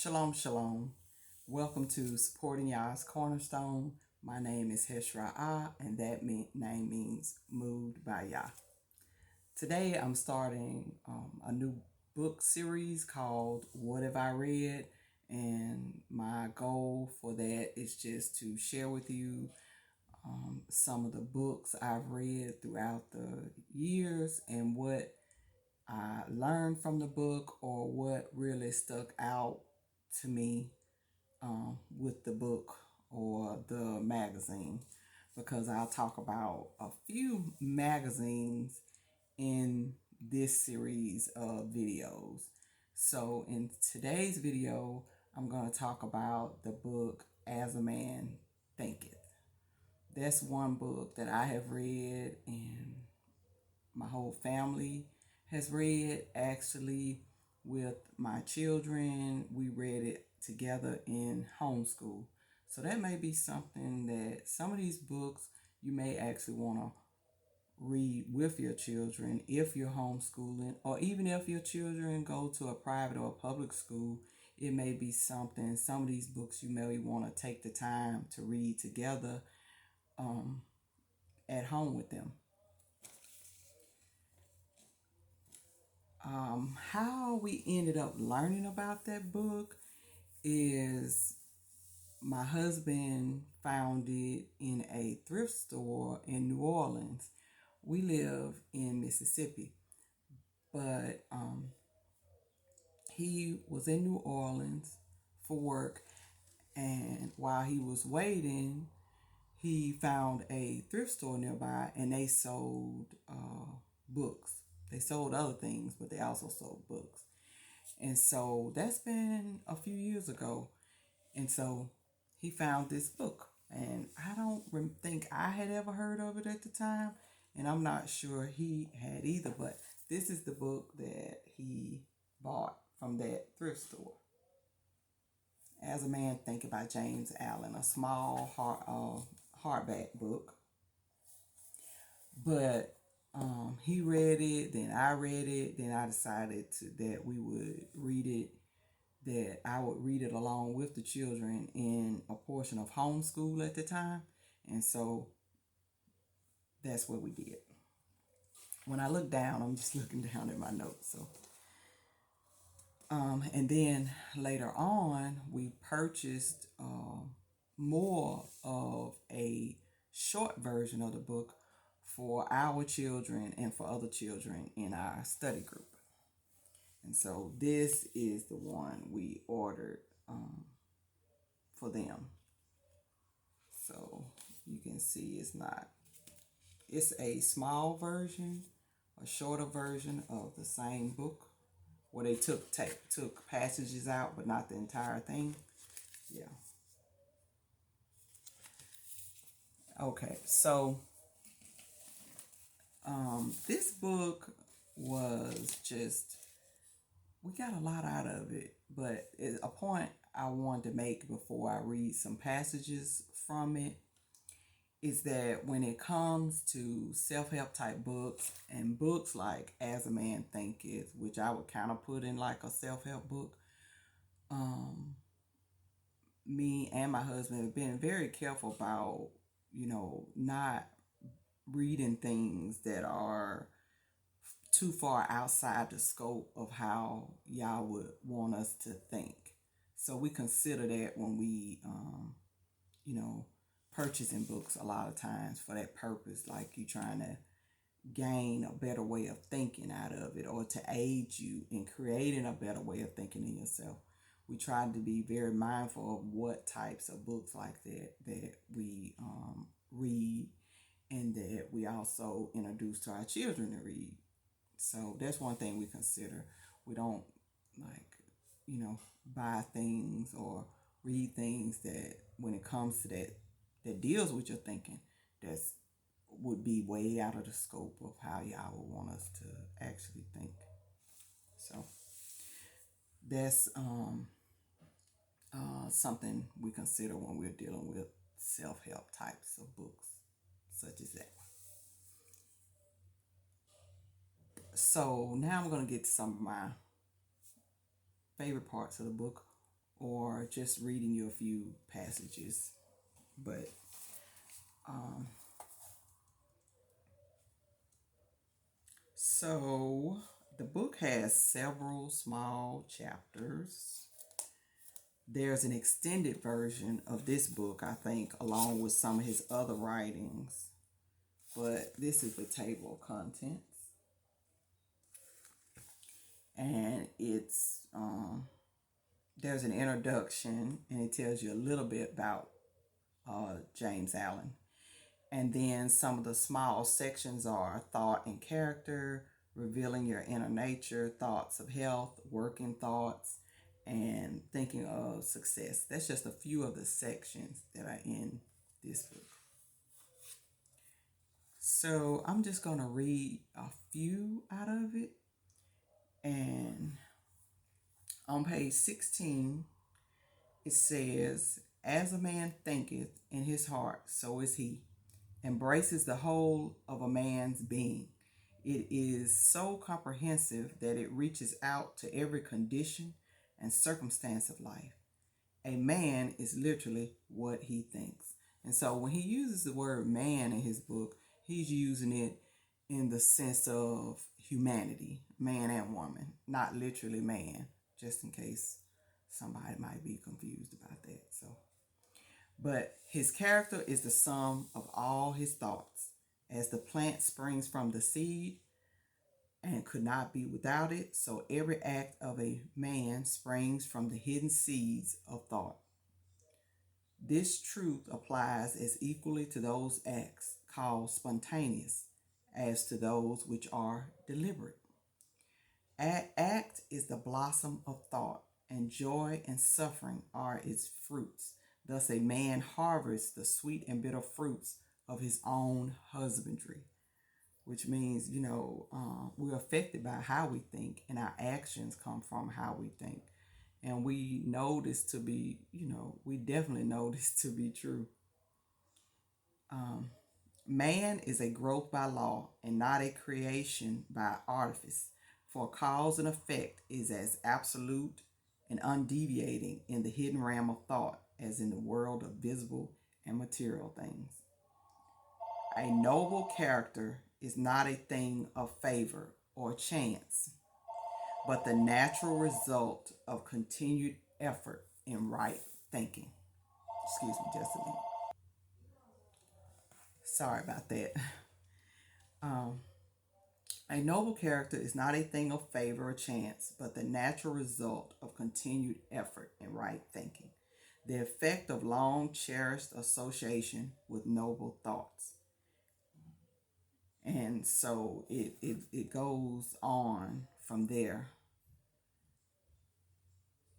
Shalom, shalom. Welcome to Supporting Yah's Cornerstone. My name is Heshra'ah, and that name means moved by Yah. Today I'm starting a new book series called What Have I Read? And my goal for that is just to share with you some of the books I've read throughout the years and what I learned from the book or what really stuck out to me with the book or the magazine, because I'll talk about a few magazines in this series of videos. So in today's video, I'm going to talk about the book As a Man Thinketh. That's one book that I have read and my whole family has read. Actually, with my children, we read it together in homeschool. So that may be something that some of these books you may actually want to read with your children if you're homeschooling, or even if your children go to a private or a public school. It may be something, some of these books you may want to take the time to read together at home with them. How we ended up learning about that book is my husband found it in a thrift store in New Orleans. We live in Mississippi, but he was in New Orleans for work, and while he was waiting, he found a thrift store nearby, and they sold books. They sold other things, but they also sold books. And so that's been a few years ago. And so he found this book. And I don't think I had ever heard of it at the time. And I'm not sure he had either. But this is the book that he bought from that thrift store. As a Man Thinketh by James Allen, a small hardback book. But he read it, then I read it, then I decided that we would read it, that I would read it along with the children in a portion of homeschool at the time. And so that's what we did. When I look down, I'm just looking down at my notes. So, and then later on, we purchased more of a short version of the book for our children and for other children in our study group. And so this is the one we ordered for them. So you can see it's a small version, a shorter version of the same book, where they took passages out, but not the entire thing. Yeah. Okay, so this book was just, we got a lot out of it, but a point I wanted to make before I read some passages from it is that when it comes to self-help type books and books like As a Man Thinketh, which I would kind of put in like a self-help book, me and my husband have been very careful about, not reading things that are too far outside the scope of how y'all would want us to think. So we consider that when we, purchasing books a lot of times for that purpose, like you trying to gain a better way of thinking out of it, or to aid you in creating a better way of thinking in yourself. We try to be very mindful of what types of books like that we read, and that we also introduce to our children to read. So that's one thing we consider. We don't buy things or read things that, when it comes to that deals with your thinking, that's would be way out of the scope of how y'all would want us to actually think. So that's something we consider when we're dealing with self-help types of books, such as that one. So now I'm going to get to some of my favorite parts of the book, or just reading you a few passages. But so the book has several small chapters. There's an extended version of this book, I think, along with some of his other writings. But this is the table of contents. And there's an introduction, and it tells you a little bit about James Allen. And then some of the small sections are thought and character, revealing your inner nature, thoughts of health, working thoughts, and thinking of success. That's just a few of the sections that are in this book. So I'm just going to read a few out of it. And on page 16, it says, "As a man thinketh in his heart, so is he. Embraces the whole of a man's being. It is so comprehensive that it reaches out to every condition and circumstance of life. A man is literally what he thinks." And so when he uses the word man in his book, he's using it in the sense of humanity, man and woman, not literally man, just in case somebody might be confused about that. But his character is the sum of all his thoughts. As the plant springs from the seed and could not be without it, so every act of a man springs from the hidden seeds of thought. This truth applies as equally to those acts called spontaneous as to those which are deliberate. Act is the blossom of thought, and joy and suffering are its fruits. Thus a man harvests the sweet and bitter fruits of his own husbandry, which means, we're affected by how we think, and our actions come from how we think. And we know this to be, we definitely know this to be true. Man is a growth by law and not a creation by artifice, for cause and effect is as absolute and undeviating in the hidden realm of thought as in the world of visible and material things. A noble character is not a thing of favor or chance, but the natural result of continued effort in right thinking. Excuse me just a minute. Sorry about that. A noble character is not a thing of favor or chance, but the natural result of continued effort in right thinking, the effect of long cherished association with noble thoughts. And so it goes on from there.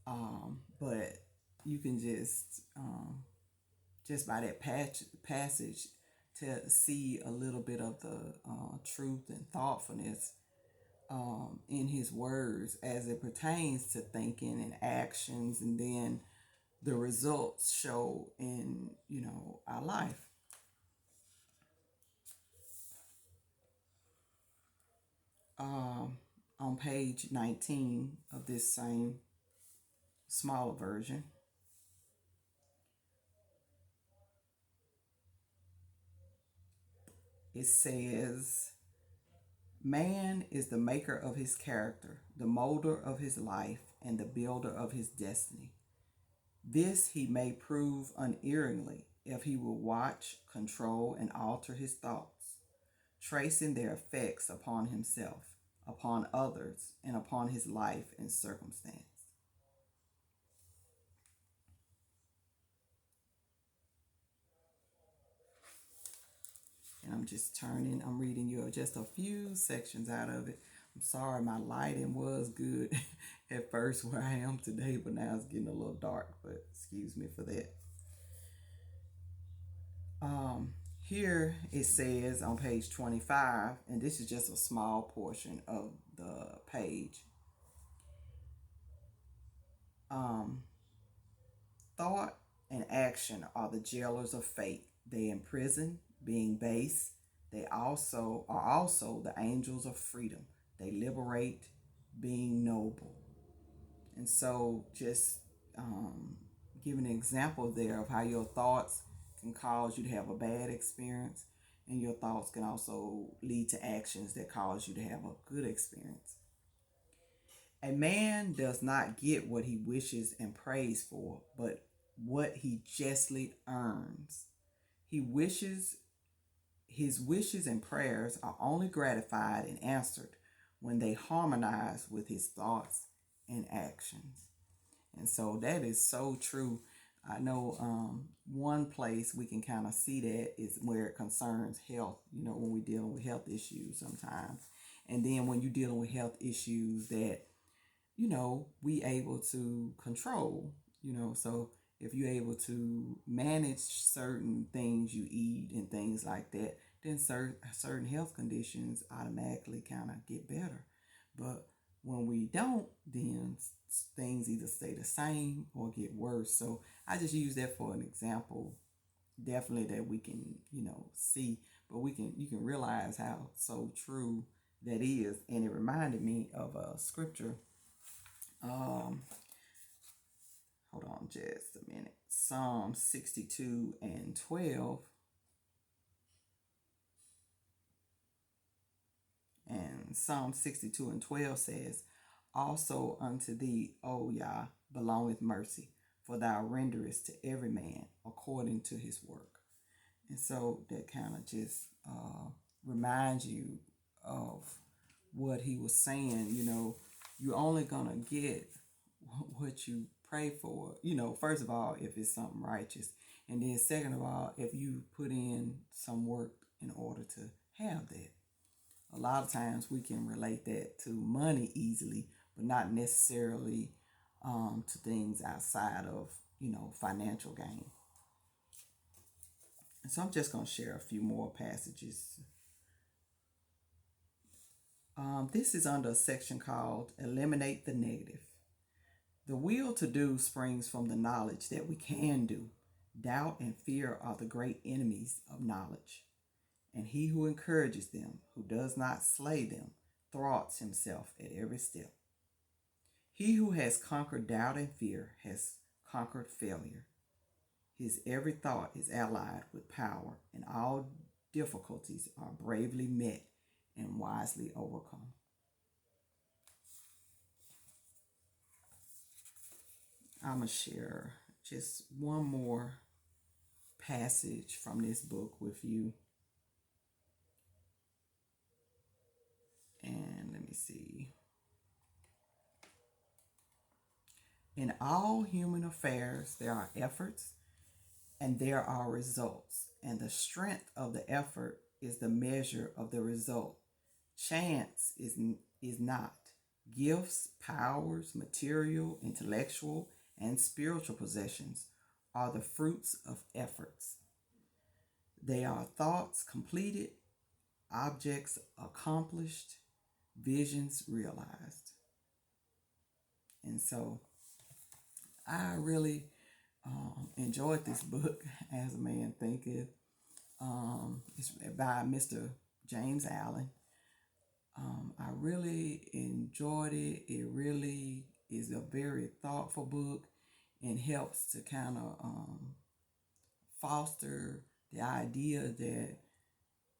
But you can just by that passage to see a little bit of the truth and thoughtfulness in his words as it pertains to thinking and actions, and then the results show in our life. On page 19 of this same smaller version, it says, "Man is the maker of his character, the molder of his life, and the builder of his destiny. This he may prove unerringly if he will watch, control, and alter his thoughts, tracing their effects upon himself, upon others, and upon his life and circumstance." And I'm reading you just a few sections out of it. I'm sorry, my lighting was good at first where I am today, but now it's getting a little dark, but excuse me for that. Here it says on page 25, and this is just a small portion of the page. Thought and action are the jailers of fate. They imprison, being base. They are also the angels of freedom. They liberate, being noble. And so just um, giving an example there of how your thoughts can cause you to have a bad experience, and your thoughts can also lead to actions that cause you to have a good experience. A man does not get what he wishes and prays for, but what he justly earns. He wishes His wishes and prayers are only gratified and answered when they harmonize with his thoughts and actions. And so that is so true. I know one place we can kind of see that is where it concerns health, when we're dealing with health issues sometimes. And then when you're dealing with health issues that, we able to control, so if you're able to manage certain things you eat and things like that, then certain health conditions automatically kind of get better. But when we don't, then things either stay the same or get worse. So I just use that for an example, definitely that we can, see, but you can realize how so true that is. And it reminded me of a scripture. Hold on just a minute. Psalm 62 and 12. And Psalm 62 and 12 says, "Also unto thee, O Yah, belongeth mercy, for thou renderest to every man according to his work." And so that kind of just reminds you of what he was saying. You're only going to get what you pray for, first of all, if it's something righteous. And then second of all, if you put in some work in order to have that. A lot of times we can relate that to money easily, but not necessarily to things outside of, financial gain. And so I'm just going to share a few more passages. This is under a section called Eliminate the Negative. The will to do springs from the knowledge that we can do. Doubt and fear are the great enemies of knowledge. And he who encourages them, who does not slay them, thwarts himself at every step. He who has conquered doubt and fear has conquered failure. His every thought is allied with power, and all difficulties are bravely met and wisely overcome. I'm going to share just one more passage from this book with you. And let me see. In all human affairs, there are efforts and there are results, and the strength of the effort is the measure of the result. Chance is not. Gifts, powers, material, intellectual, and spiritual possessions are the fruits of efforts. They are thoughts completed, objects accomplished, visions realized. And so I really enjoyed this book, As a Man Thinketh. It's by Mr. James Allen. I really enjoyed it. It really is a very thoughtful book and helps to kind of foster the idea that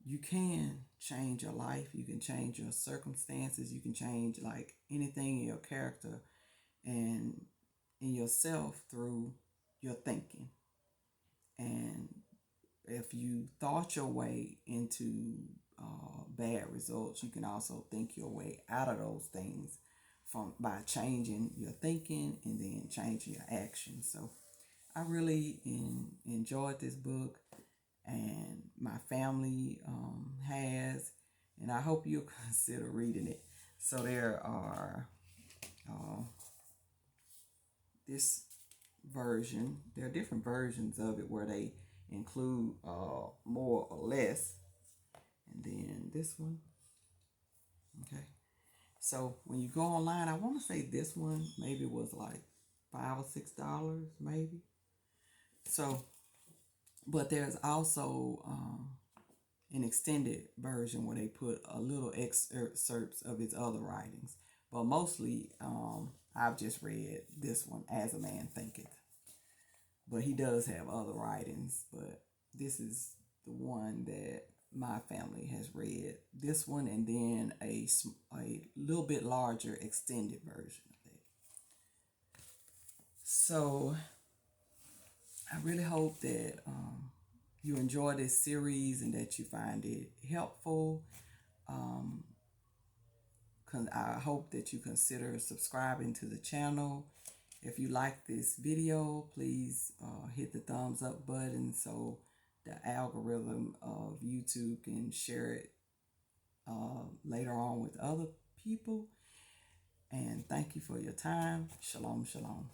you can change your life, you can change your circumstances, you can change like anything in your character and in yourself through your thinking. And if you thought your way into bad results, you can also think your way out of those things by changing your thinking and then changing your actions. So I really enjoyed this book, and my family has, and I hope you'll consider reading it. So there are this version. There are different versions of it where they include more or less, and then this one. Okay, so when you go online, I want to say this one maybe was like $5 or $6, maybe. So, but there's also an extended version where they put a little excerpts of his other writings, but mostly I've just read this one, As a Man Thinketh. But he does have other writings, but this is the one that my family has read. This one, and then a little bit larger extended version of it. So I really hope that you enjoy this series and that you find it helpful. I hope that you consider subscribing to the channel. If you like this video, please hit the thumbs up button so the algorithm of YouTube can share it later on with other people. And thank you for your time. Shalom, shalom.